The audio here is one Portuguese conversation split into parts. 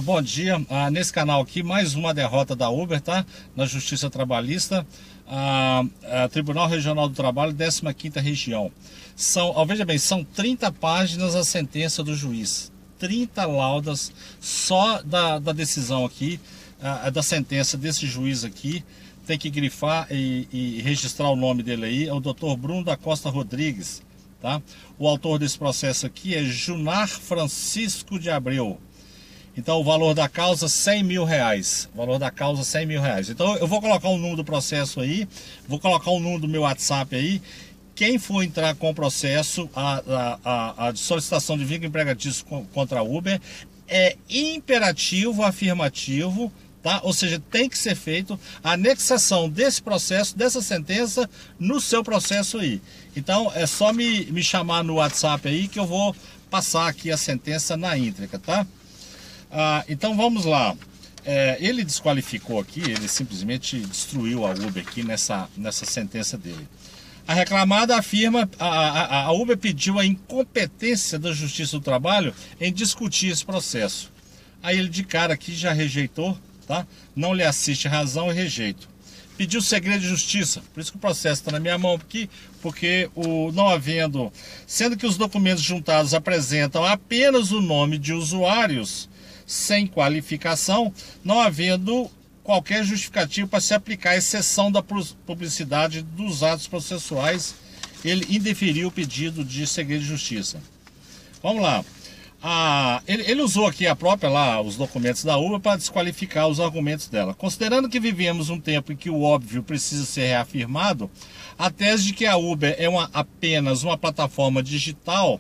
Bom dia. Nesse canal aqui, mais uma derrota da Uber, tá? Na Justiça Trabalhista. Tribunal Regional do Trabalho, 15ª Região. Veja bem, são 30 páginas a sentença do juiz. 30 laudas só da decisão aqui, da sentença desse juiz aqui. Tem que grifar e registrar o nome dele aí. É o Dr. Bruno da Costa Rodrigues, tá? O autor desse processo aqui é Junar Francisco de Abreu. Então o valor da causa R$100 mil. O valor da causa R$100 mil. Então eu vou colocar o número do processo aí, vou colocar o número do meu WhatsApp aí. Quem for entrar com o processo, a solicitação de vínculo empregatício contra a Uber, é imperativo, afirmativo, tá? Ou seja, tem que ser feito a anexação desse processo, dessa sentença, no seu processo aí. Então é só me chamar no WhatsApp aí que eu vou passar aqui a sentença na íntegra, tá? Então vamos lá. Ele desqualificou aqui, ele simplesmente destruiu a Uber aqui nessa sentença dele. A reclamada afirma, a Uber pediu a incompetência da Justiça do Trabalho em discutir esse processo. Aí ele de cara aqui já rejeitou, tá? Não lhe assiste razão e rejeito. Pediu segredo de justiça, por isso que o processo está na minha mão aqui, porque sendo que os documentos juntados apresentam apenas o nome de usuários sem qualificação, não havendo qualquer justificativo para se aplicar a exceção da publicidade dos atos processuais, ele indeferiu o pedido de segredo de justiça. Vamos lá. Ele usou aqui os documentos da Uber para desqualificar os argumentos dela. Considerando que vivemos um tempo em que o óbvio precisa ser reafirmado, a tese de que a Uber é apenas uma plataforma digital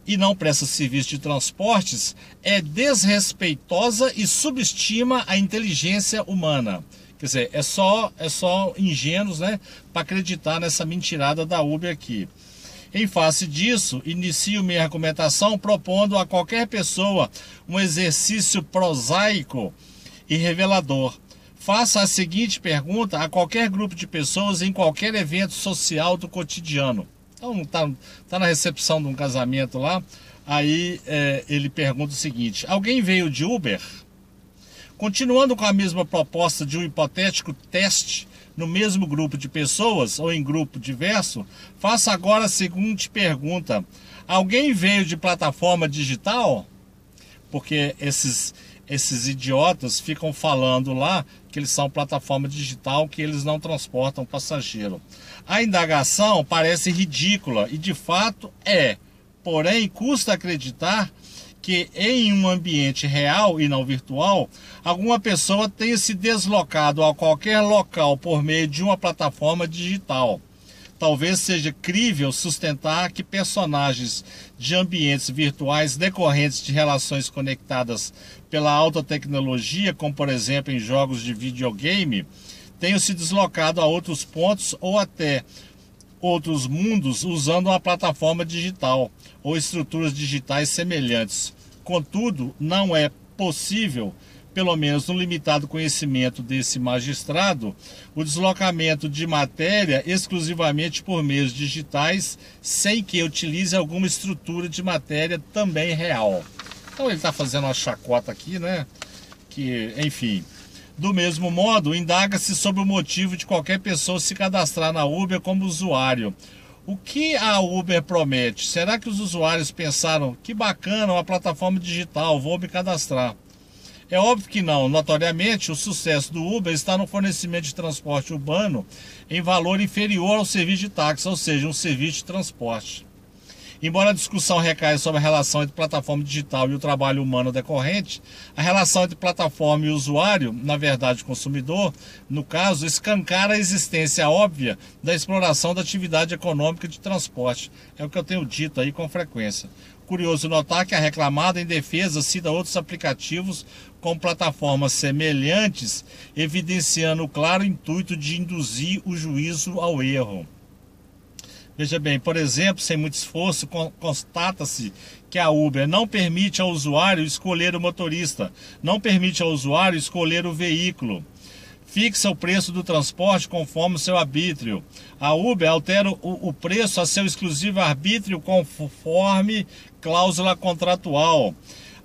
e não presta serviço de transportes é desrespeitosa e subestima a inteligência humana. Quer dizer, é só ingênuos, né, para acreditar nessa mentirada da Uber aqui. Em face disso, inicio minha argumentação propondo a qualquer pessoa um exercício prosaico e revelador. Faça a seguinte pergunta a qualquer grupo de pessoas em qualquer evento social do cotidiano. Então tá na recepção de um casamento lá, aí ele pergunta o seguinte: alguém veio de Uber? Continuando com a mesma proposta de um hipotético teste no mesmo grupo de pessoas ou em grupo diverso, faça agora a seguinte pergunta: alguém veio de plataforma digital? Porque esses idiotas ficam falando lá que eles são plataforma digital, que eles não transportam passageiro. A indagação parece ridícula e de fato é, porém custa acreditar que em um ambiente real e não virtual, alguma pessoa tenha se deslocado a qualquer local por meio de uma plataforma digital. Talvez seja crível sustentar que personagens de ambientes virtuais decorrentes de relações conectadas pela alta tecnologia, como por exemplo em jogos de videogame, tenham se deslocado a outros pontos ou até outros mundos usando uma plataforma digital ou estruturas digitais semelhantes. Contudo, não é possível, pelo menos no limitado conhecimento desse magistrado, o deslocamento de matéria exclusivamente por meios digitais, sem que utilize alguma estrutura de matéria também real. Então ele está fazendo uma chacota aqui, né? Que, enfim. Do mesmo modo, indaga-se sobre o motivo de qualquer pessoa se cadastrar na Uber como usuário. O que a Uber promete? Será que os usuários pensaram, que bacana, uma plataforma digital, vou me cadastrar? É óbvio que não. Notoriamente, o sucesso do Uber está no fornecimento de transporte urbano em valor inferior ao serviço de táxi, ou seja, um serviço de transporte. Embora a discussão recaia sobre a relação entre plataforma digital e o trabalho humano decorrente, a relação entre plataforma e usuário, na verdade consumidor, no caso, escancara a existência óbvia da exploração da atividade econômica de transporte. É o que eu tenho dito aí com frequência. Curioso notar que a reclamada em defesa cita outros aplicativos com plataformas semelhantes, evidenciando o claro intuito de induzir o juízo ao erro. Veja bem, por exemplo, sem muito esforço, constata-se que a Uber não permite ao usuário escolher o motorista, não permite ao usuário escolher o veículo. Fixa o preço do transporte conforme o seu arbítrio. A Uber altera o preço a seu exclusivo arbítrio conforme cláusula contratual.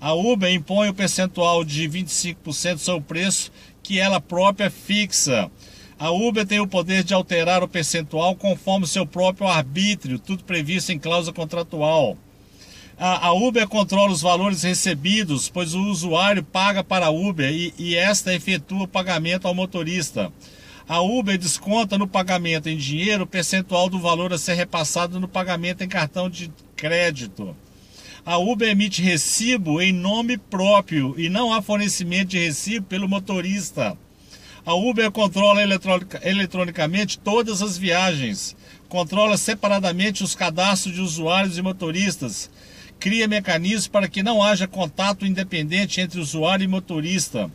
A Uber impõe o percentual de 25% sobre o preço que ela própria fixa. A Uber tem o poder de alterar o percentual conforme seu próprio arbítrio, tudo previsto em cláusula contratual. A Uber controla os valores recebidos, pois o usuário paga para a Uber e esta efetua o pagamento ao motorista. A Uber desconta no pagamento em dinheiro o percentual do valor a ser repassado no pagamento em cartão de crédito. A Uber emite recibo em nome próprio e não há fornecimento de recibo pelo motorista. A Uber controla eletronicamente todas as viagens, controla separadamente os cadastros de usuários e motoristas, cria mecanismos para que não haja contato independente entre usuário e motorista.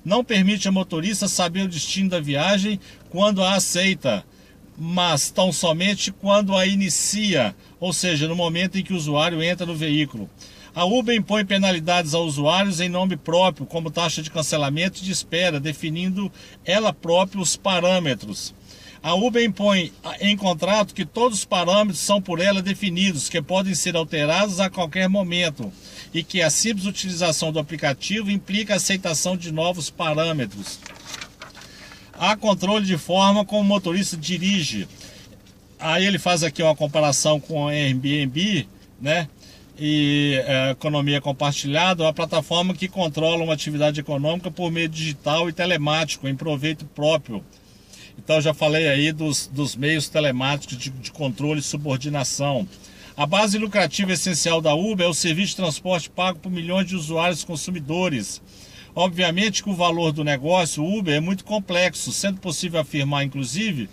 Não permite ao motorista saber o destino da viagem quando a aceita, mas tão somente quando a inicia, ou seja, no momento em que o usuário entra no veículo. A Uber impõe penalidades aos usuários em nome próprio, como taxa de cancelamento e de espera, definindo ela própria os parâmetros. A Uber impõe em contrato que todos os parâmetros são por ela definidos, que podem ser alterados a qualquer momento, e que a simples utilização do aplicativo implica a aceitação de novos parâmetros. Há controle de forma como o motorista dirige. Aí ele faz aqui uma comparação com a Airbnb, né? E economia compartilhada, uma plataforma que controla uma atividade econômica por meio digital e telemático, em proveito próprio. Então eu já falei aí dos meios telemáticos de controle e subordinação. A base lucrativa essencial da Uber é o serviço de transporte pago por milhões de usuários consumidores. Obviamente que o valor do negócio Uber é muito complexo, sendo possível afirmar, inclusive,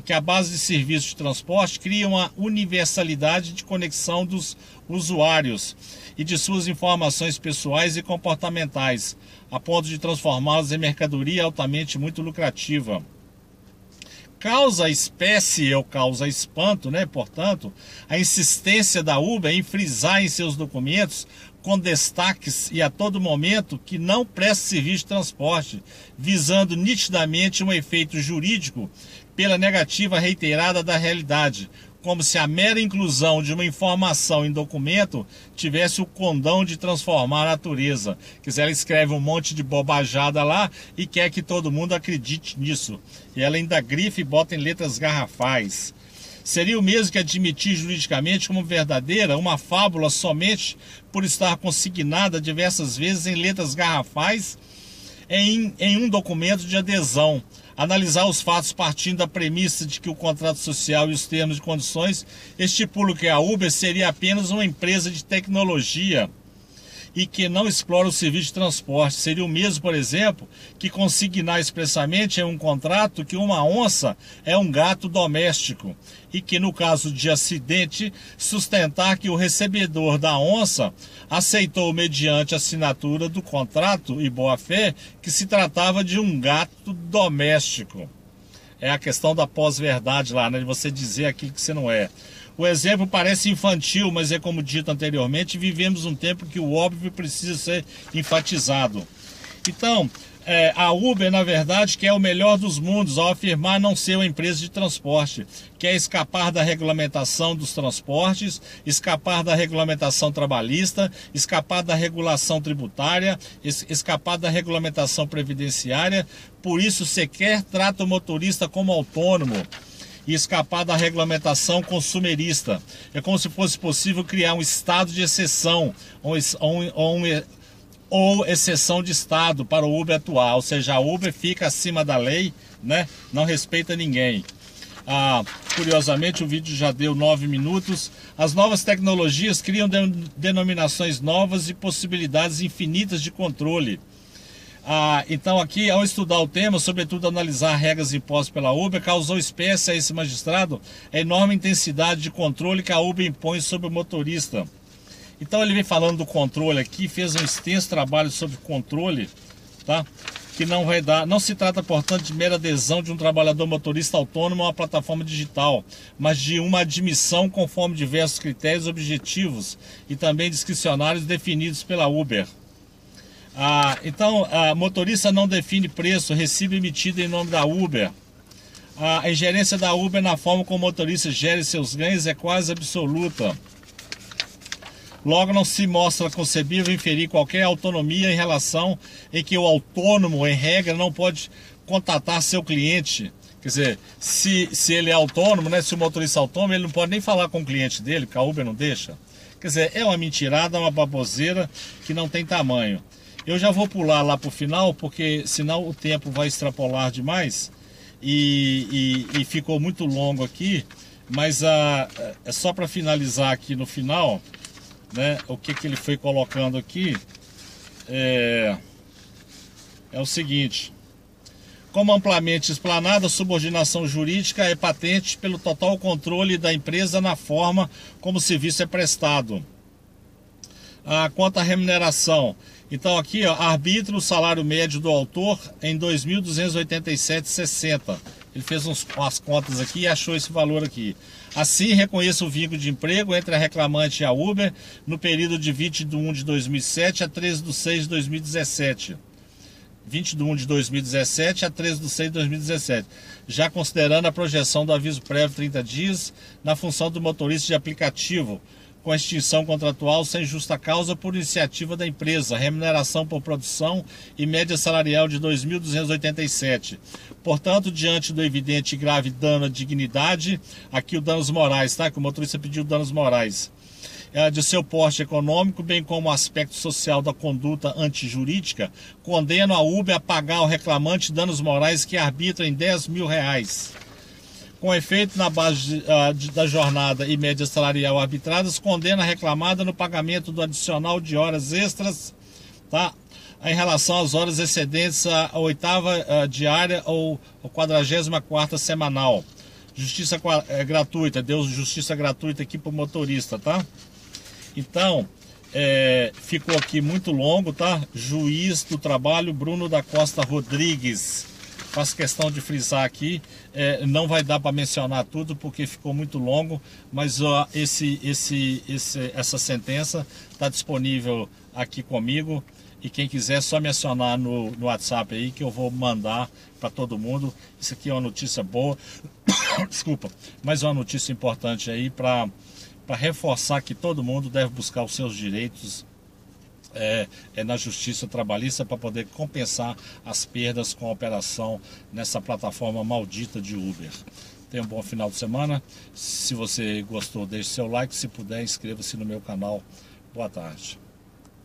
que a base de serviço de transporte cria uma universalidade de conexão dos usuários e de suas informações pessoais e comportamentais, a ponto de transformá-las em mercadoria altamente muito lucrativa. Causa espécie ou causa espanto, né? Portanto, a insistência da Uber em frisar em seus documentos, com destaques e a todo momento, que não presta serviço de transporte, visando nitidamente um efeito jurídico pela negativa reiterada da realidade, como se a mera inclusão de uma informação em documento tivesse o condão de transformar a natureza. Quer dizer, ela escreve um monte de bobajada lá e quer que todo mundo acredite nisso. E ela ainda grifa e bota em letras garrafais. Seria o mesmo que admitir juridicamente como verdadeira uma fábula somente por estar consignada diversas vezes em letras garrafais em um documento de adesão. Analisar os fatos partindo da premissa de que o contrato social e os termos de condições estipulam que a Uber seria apenas uma empresa de tecnologia e que não explora o serviço de transporte. Seria o mesmo, por exemplo, que consignar expressamente em um contrato que uma onça é um gato doméstico e que, no caso de acidente, sustentar que o recebedor da onça aceitou, mediante assinatura do contrato e boa-fé, que se tratava de um gato doméstico. É a questão da pós-verdade lá, né? De você dizer aquilo que você não é. O exemplo parece infantil, mas é como dito anteriormente, vivemos um tempo que o óbvio precisa ser enfatizado. Então, a Uber, na verdade, quer o melhor dos mundos ao afirmar não ser uma empresa de transporte. Quer escapar da regulamentação dos transportes, escapar da regulamentação trabalhista, escapar da regulação tributária, escapar da regulamentação previdenciária. Por isso, sequer trata o motorista como autônomo e escapar da regulamentação consumerista. É como se fosse possível criar um estado de exceção ou exceção de estado para o Uber atuar, ou seja, a Uber fica acima da lei, né? Não respeita ninguém. Curiosamente, o vídeo já deu 9 minutos. As novas tecnologias criam denominações novas e possibilidades infinitas de controle. Então aqui, ao estudar o tema, sobretudo analisar regras impostas pela Uber, causou espécie a esse magistrado a enorme intensidade de controle que a Uber impõe sobre o motorista. Então ele vem falando do controle aqui, fez um extenso trabalho sobre controle, tá? Que não se trata, portanto, de mera adesão de um trabalhador motorista autônomo a uma plataforma digital, mas de uma admissão conforme diversos critérios objetivos e também discricionários definidos pela Uber. Então, a motorista não define preço, recibo emitido em nome da Uber. A ingerência da Uber na forma como o motorista gere seus ganhos é quase absoluta. Logo, não se mostra concebível inferir qualquer autonomia em relação em que o autônomo, em regra, não pode contatar seu cliente. Quer dizer, se ele é autônomo, né, se o motorista é autônomo, ele não pode nem falar com o cliente dele, porque a Uber não deixa. Quer dizer, é uma mentirada, uma baboseira que não tem tamanho. Eu já vou pular lá para o final, porque senão o tempo vai extrapolar demais e ficou muito longo aqui. Mas é só para finalizar aqui no final, né, o que ele foi colocando aqui é o seguinte: como amplamente explanado, a subordinação jurídica é patente pelo total controle da empresa na forma como o serviço é prestado. Quanto à remuneração, então aqui, ó, arbitra o salário médio do autor em R$ 2.287,60. Ele fez umas contas aqui e achou esse valor aqui. Assim, reconheça o vínculo de emprego entre a reclamante e a Uber no período de 20 de 1 de 2007 a 13 de 6 de 2017. 20 de 1 de 2017 a 13 de 6 de 2017, já considerando a projeção do aviso prévio 30 dias na função do motorista de aplicativo, com extinção contratual sem justa causa por iniciativa da empresa, remuneração por produção e média salarial de R$ 2.287. Portanto, diante do evidente e grave dano à dignidade, aqui o danos morais, tá? Que o motorista pediu danos morais, de seu porte econômico, bem como o aspecto social da conduta antijurídica, condena a Uber a pagar ao reclamante danos morais que arbitram em R$ 10.000. Com efeito, na base da jornada e média salarial arbitradas, condena a reclamada no pagamento do adicional de horas extras, tá, em relação às horas excedentes a 8ª diária ou a 44ª semanal. Justiça gratuita, deu justiça gratuita aqui para o motorista, tá? Então, ficou aqui muito longo, tá? Juiz do trabalho, Bruno da Costa Rodrigues. Faço questão de frisar aqui, não vai dar para mencionar tudo porque ficou muito longo, mas essa sentença está disponível aqui comigo e quem quiser é só me acionar no WhatsApp aí que eu vou mandar para todo mundo. Isso aqui é uma notícia boa, desculpa, mas é uma notícia importante aí para reforçar que todo mundo deve buscar os seus direitos na justiça trabalhista para poder compensar as perdas com a operação nessa plataforma maldita de Uber. Tenha um bom final de semana. Se você gostou, deixe seu like. Se puder, inscreva-se no meu canal. Boa tarde.